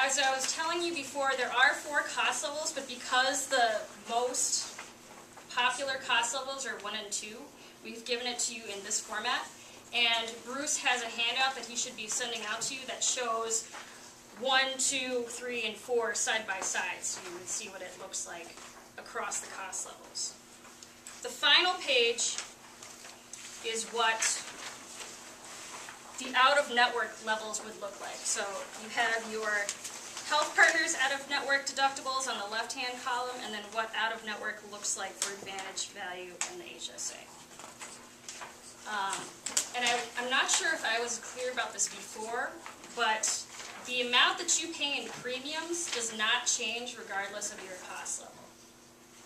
as I was telling you before, there are 4 cost levels, but because the most popular cost levels are 1 and 2, we've given it to you in this format. And Bruce has a handout that he should be sending out to you that shows 1, 2, 3, and 4 side by side, so you can see what it looks like across the cost levels. The final page is what the out-of-network levels would look like. So you have your Health Partners out-of-network deductibles on the left-hand column, and then what out-of-network looks like for Advantage, Value, and the HSA. And I'm not sure if I was clear about this before, but the amount that you pay in premiums does not change regardless of your cost level.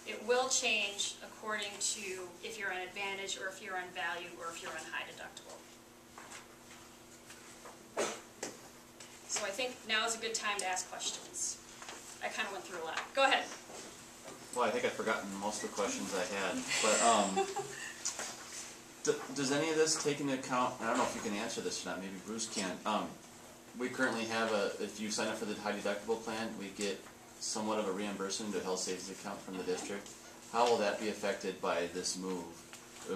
It will change according to if you're on Advantage, or if you're on Value, or if you're on high deductible. So I think now is a good time to ask questions. I kind of went through a lot. Go ahead. Well, I think I've forgotten most of the questions I had, but does any of this take into account, I don't know if you can answer this or not, maybe Bruce can. We currently have if you sign up for the high deductible plan, we get somewhat of a reimbursement to a health savings account from the district. How will that be affected by this move?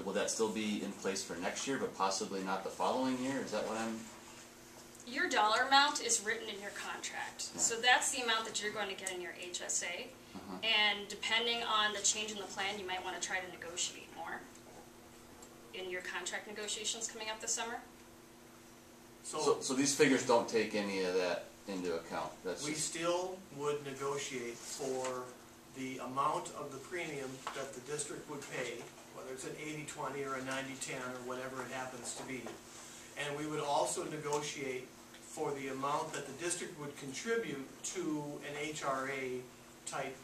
Will that still be in place for next year, but possibly not the following year? Is that what I'm... Your dollar amount is written in your contract. Yeah. So that's the amount that you're going to get in your HSA. And depending on the change in the plan, you might want to try to negotiate more in your contract negotiations coming up this summer. So these figures don't take any of that into account? We still would negotiate for the amount of the premium that the district would pay, whether it's an 80-20 or a 90-10 or whatever it happens to be. And we would also negotiate for the amount that the district would contribute to an HRA type,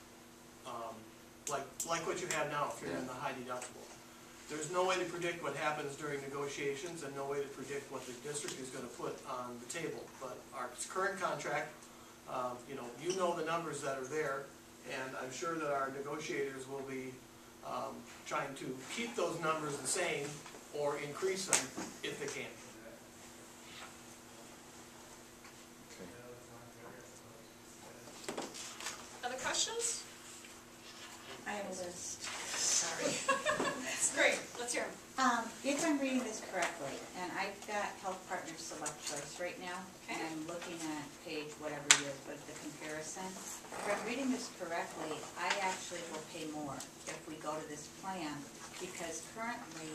like what you have now if you're in the high deductible. There's no way to predict what happens during negotiations and no way to predict what the district is going to put on the table. But our current contract, you know the numbers that are there, and I'm sure that our negotiators will be trying to keep those numbers the same or increase them if they can. Other questions? I have a list. Sorry. That's great. Let's hear them. If I'm reading this correctly, and I've got Health Partners Select Choice right now, and I'm looking at page whatever it is, but the comparison. If I'm reading this correctly, I actually will pay more if we go to this plan, because currently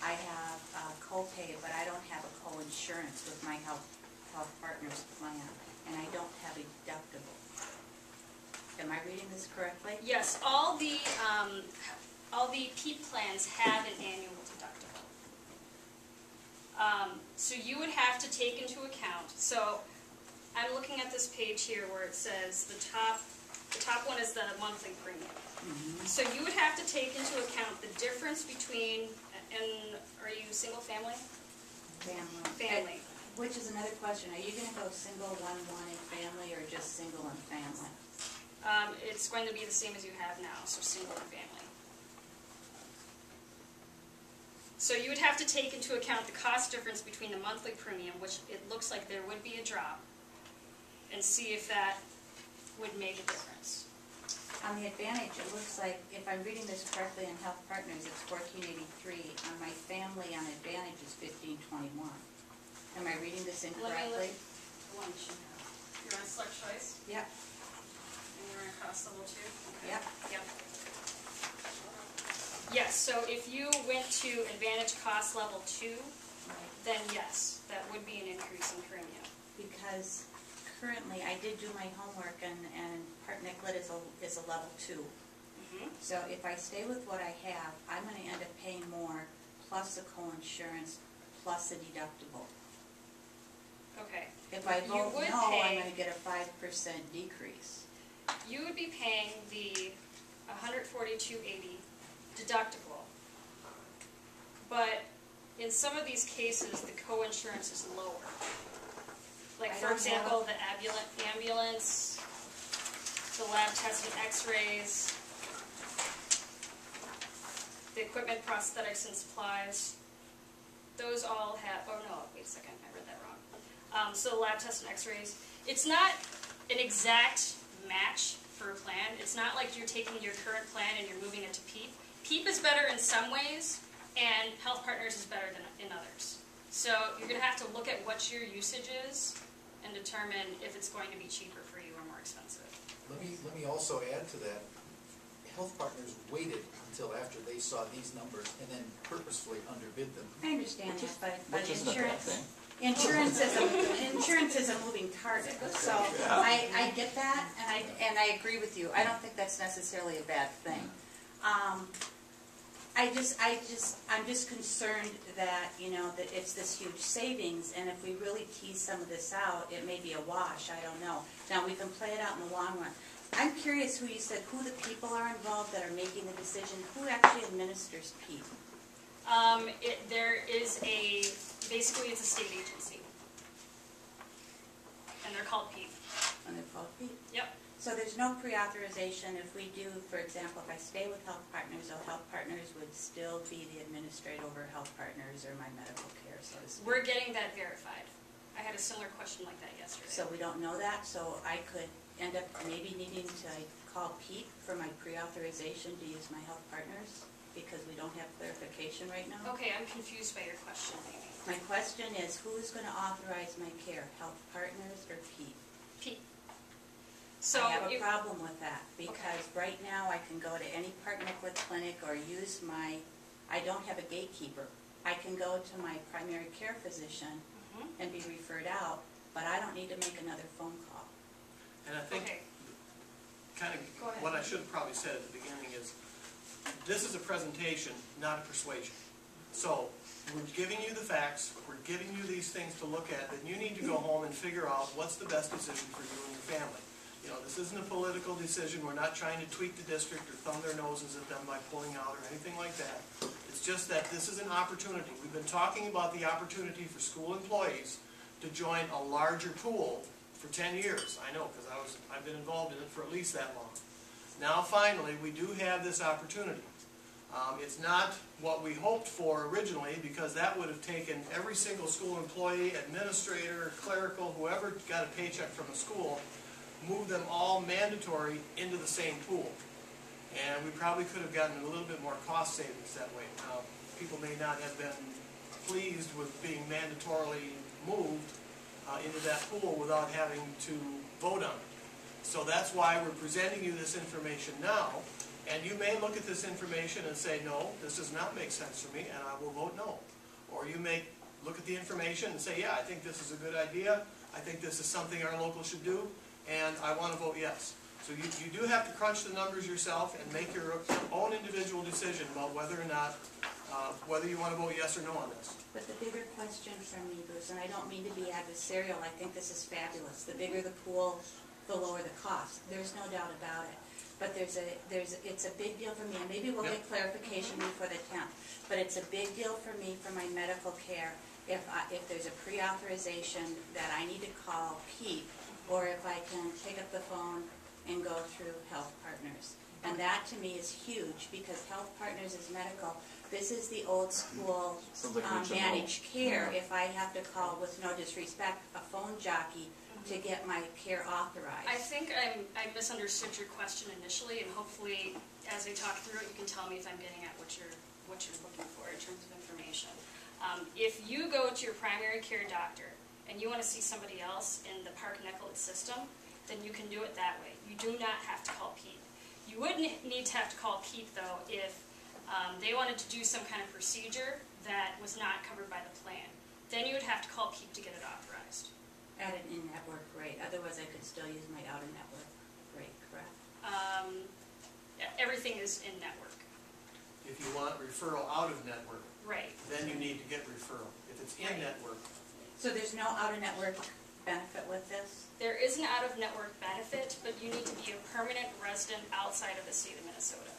I have a copay, but I don't have a co-insurance with my Health Partners plan, and I don't have a deductible. Am I reading this correctly? Yes, all the PEIP plans have an annual deductible. So you would have to take into account, so I'm looking at this page here where it says the top one is the monthly premium. So you would have to take into account the difference between, and are you single family? Family. Which is another question. Are you going to go single, one, and family, or just single and family? It's going to be the same as you have now, so single and family. So you would have to take into account the cost difference between the monthly premium, which it looks like there would be a drop, and see if that would make a difference. On the Advantage, it looks like, if I'm reading this correctly in Health Partners, it's $14.83. On my family on Advantage is $15.21. Am I reading this incorrectly? You're on Select Choice? Yep. And you're in cost level 2? Okay. Yep. Yep. Yes, so if you went to Advantage cost level 2, then yes, that would be an increase in premium. Because currently, I did do my homework, and Part Nicollet is a level 2. So if I stay with what I have, I'm going to end up paying more, plus a co-insurance, plus a deductible. Okay. If I vote no, I'm going to get a 5% decrease. You would be paying the $142.80 deductible, but in some of these cases, the co-insurance is lower. Like, for example, the ambulance, the lab tests and x-rays, the equipment, prosthetics, and supplies. Those all have, oh no, wait a second, I read that wrong. So the lab tests and x-rays. It's not an exact match for a plan. It's not like you're taking your current plan and you're moving it to PEIP. PEIP is better in some ways, and Health Partners is better than in others. So you're going to have to look at what your usage is and determine if it's going to be cheaper for you or more expensive. Let me also add to that. Health Partners waited until after they saw these numbers and then purposefully underbid them. I understand that, but Which isn't a bad thing. insurance is a moving target, so Yeah. I get that, and I agree with you. I don't think that's necessarily a bad thing. I'm just concerned that, you know, that it's this huge savings, and if we really tease some of this out, it may be a wash, I don't know. Now, we can play it out in the long run. I'm curious who you said, who the people are involved that are making the decision, who actually administers PEIP? There is basically it's a state agency. And they're called PEIP. And they're called PEIP? Yep. So there's no pre-authorization if we do, for example, if I stay with Health Partners, so Health Partners would still be the administrator over Health Partners or my medical care, so to speak. We're getting that verified. I had a similar question like that yesterday. So we don't know that, so I could end up maybe needing to call PEIP for my pre-authorization to use my Health Partners because we don't have clarification right now. Okay, I'm confused by your question, maybe. My question is, who's going to authorize my care, Health Partners or PEIP? PEIP. So I have a problem with that because right now I can go to any Park Nicollet clinic or use I don't have a gatekeeper. I can go to my primary care physician and be referred out, but I don't need to make another phone call. And I think, Okay. kind Go of, ahead. what I should have probably said at the beginning is, this is a presentation, not a persuasion. So, we're giving you the facts, we're giving you these things to look at, then you need to go home and figure out what's the best decision for you and your family. You know, this isn't a political decision, we're not trying to tweak the district or thumb their noses at them by pulling out or anything like that. It's just that this is an opportunity. We've been talking about the opportunity for school employees to join a larger pool for 10 years. I know, because I've been involved in it for at least that long. Now finally, we do have this opportunity. It's not what we hoped for originally, because that would have taken every single school employee, administrator, clerical, whoever got a paycheck from a school, move them all mandatory into the same pool. And we probably could have gotten a little bit more cost savings that way. Now, people may not have been pleased with being mandatorily moved into that pool without having to vote on it. So that's why we're presenting you this information now. And you may look at this information and say, no, this does not make sense for me, and I will vote no. Or you may look at the information and say, yeah, I think this is a good idea, I think this is something our local should do, and I want to vote yes. So you do have to crunch the numbers yourself and make your own individual decision about whether or not, whether you want to vote yes or no on this. But the bigger question for me, Bruce, and I don't mean to be adversarial, I think this is fabulous. The bigger the pool, the lower the cost. There's no doubt about it. But it's a big deal for me, and maybe we'll get clarification before the 10th, but it's a big deal for me for my medical care if there's a pre-authorization that I need to call PEIP, or if I can pick up the phone and go through Health Partners. And that to me is huge, because Health Partners is medical. This is the old school managed care. If I have to call, with no disrespect, a phone jockey to get my care authorized. I think I misunderstood your question initially, and hopefully, as I talk through it, you can tell me if I'm getting at what you're looking for in terms of information. If you go to your primary care doctor and you want to see somebody else in the Park Nicollet system, then you can do it that way. You do not have to call PEIP. You would need to have to call PEIP, though, if they wanted to do some kind of procedure that was not covered by the plan. Then you would have to call PEIP to get it authorized. At an in-network rate. Otherwise, I could still use my out-of-network rate, correct? Everything is in network. If you want referral out of network, Right. then you need to get referral. If it's in network, So there's no out-of-network benefit with this? There is an out-of-network benefit, but you need to be a permanent resident outside of the state of Minnesota.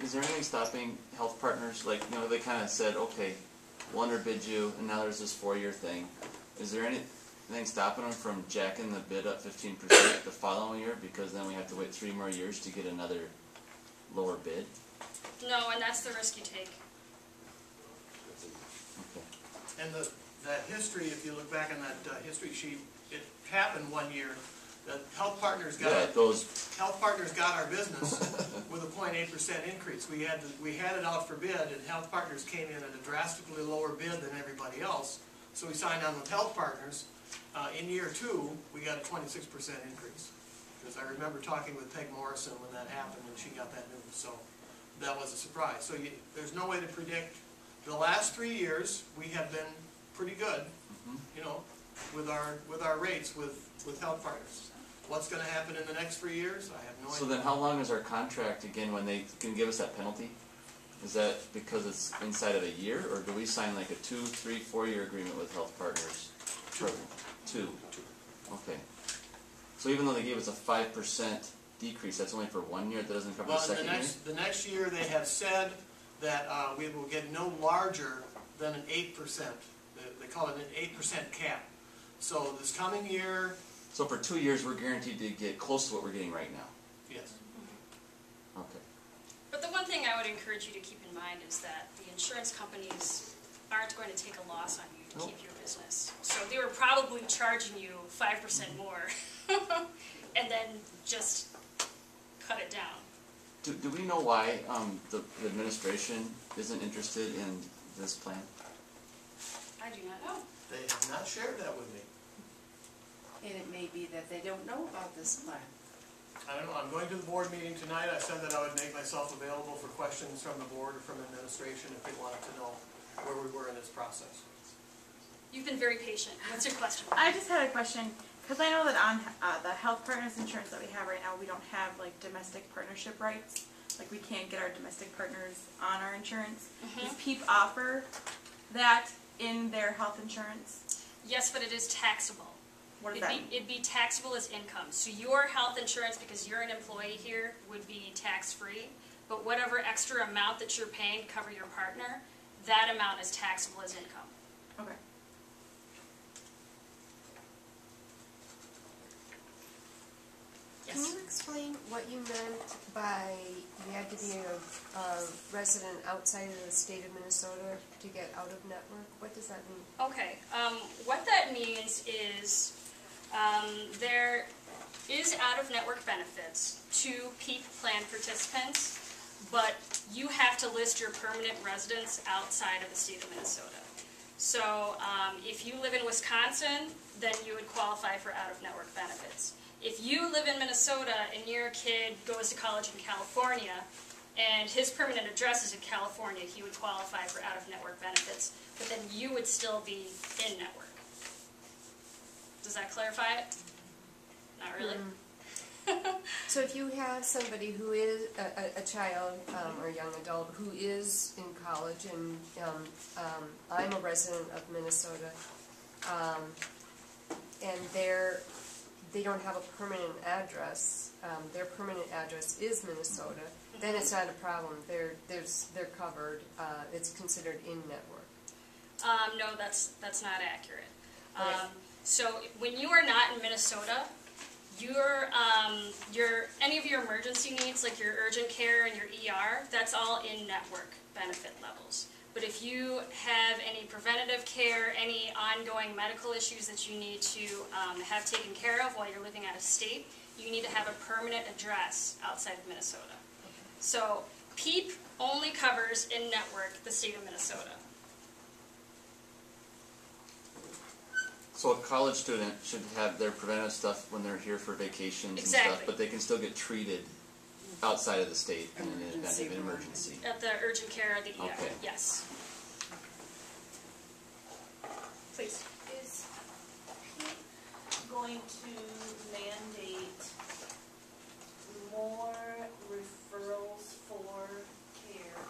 Is there anything stopping Health Partners, like, you know, they kind of said, okay, we'll underbid you, and now there's this 4-year thing. Is there anything stopping them from jacking the bid up 15% the following year, because then we have to wait 3 more years to get another lower bid? No, and that's the risk you take. And that history, if you look back on that history sheet, it happened one year that Health Partners got our business with a 0.8% increase. We had it out for bid, and Health Partners came in at a drastically lower bid than everybody else. So we signed on with Health Partners. In year 2, we got a 26% increase. Because I remember talking with Peg Morrison when that happened, and she got that news. So that was a surprise. So there's no way to predict. The last 3 years, we have been pretty good, you know, with our rates with Health Partners. What's going to happen in the next 3 years? I have no idea. So then how long is our contract again when they can give us that penalty? Is that because it's inside of a year, or do we sign like a 2, 3, 4 year agreement with Health Partners? 2. Okay. So even though they gave us a 5% decrease, that's only for 1 year, that doesn't cover the second year? The next year they have said that we will get no larger than an 8%. They call it an 8% cap. So this coming year... So for 2 years we're guaranteed to get close to what we're getting right now? Yes. Okay. But the one thing I would encourage you to keep in mind is that the insurance companies aren't going to take a loss on you to keep your business. So they were probably charging you 5% more and then just cut it down. Do we know why the administration isn't interested in this plan? I do not know. They have not shared that with me. And it may be that they don't know about this plan. I don't know. I'm going to the board meeting tonight. I said that I would make myself available for questions from the board or from administration if they wanted to know where we were in this process. You've been very patient. What's your question? I just had a question, because I know that on the Health Partners insurance that we have right now, we don't have like domestic partnership rights. Like we can't get our domestic partners on our insurance. Does PEIP offer that in their health insurance? Yes, but it is taxable. What does that mean? It'd be taxable as income. So your health insurance, because you're an employee here, would be tax-free. But whatever extra amount that you're paying to cover your partner, that amount is taxable as income. Okay. Yes. Can you explain what you meant by you had to be a resident outside of the state of Minnesota to get out of network? What does that mean? Okay. What that means is there is out-of-network benefits to PEIP plan participants, but you have to list your permanent residence outside of the state of Minnesota. So if you live in Wisconsin, then you would qualify for out-of-network benefits. If you live in Minnesota and your kid goes to college in California and his permanent address is in California, he would qualify for out-of-network benefits, but then you would still be in-network. Does that clarify it? Not really? So if you have somebody who is a child or young adult who is in college, and I'm a resident of Minnesota, and they don't have a permanent address, their permanent address is Minnesota, then it's not a problem. They're covered. It's considered in-network. No, that's not accurate. Okay. So when you are not in Minnesota, any of your emergency needs, like your urgent care and your ER, that's all in-network benefit levels. But if you have any preventative care, any ongoing medical issues that you need to have taken care of while you're living out of state, you need to have a permanent address outside of Minnesota. So PEIP only covers in-network the state of Minnesota. So a college student should have their preventative stuff when they're here for vacations and stuff, but they can still get treated outside of the state in an event of an emergency. At the urgent care or the ER, Okay. yes. Please. Is PEIP going to mandate more referrals for care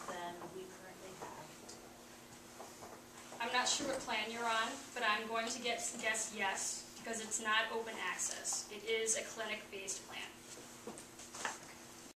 than we currently have? I'm not sure what plan you're on, but I'm going to guess yes, because it's not open access. It is a clinic-based plan.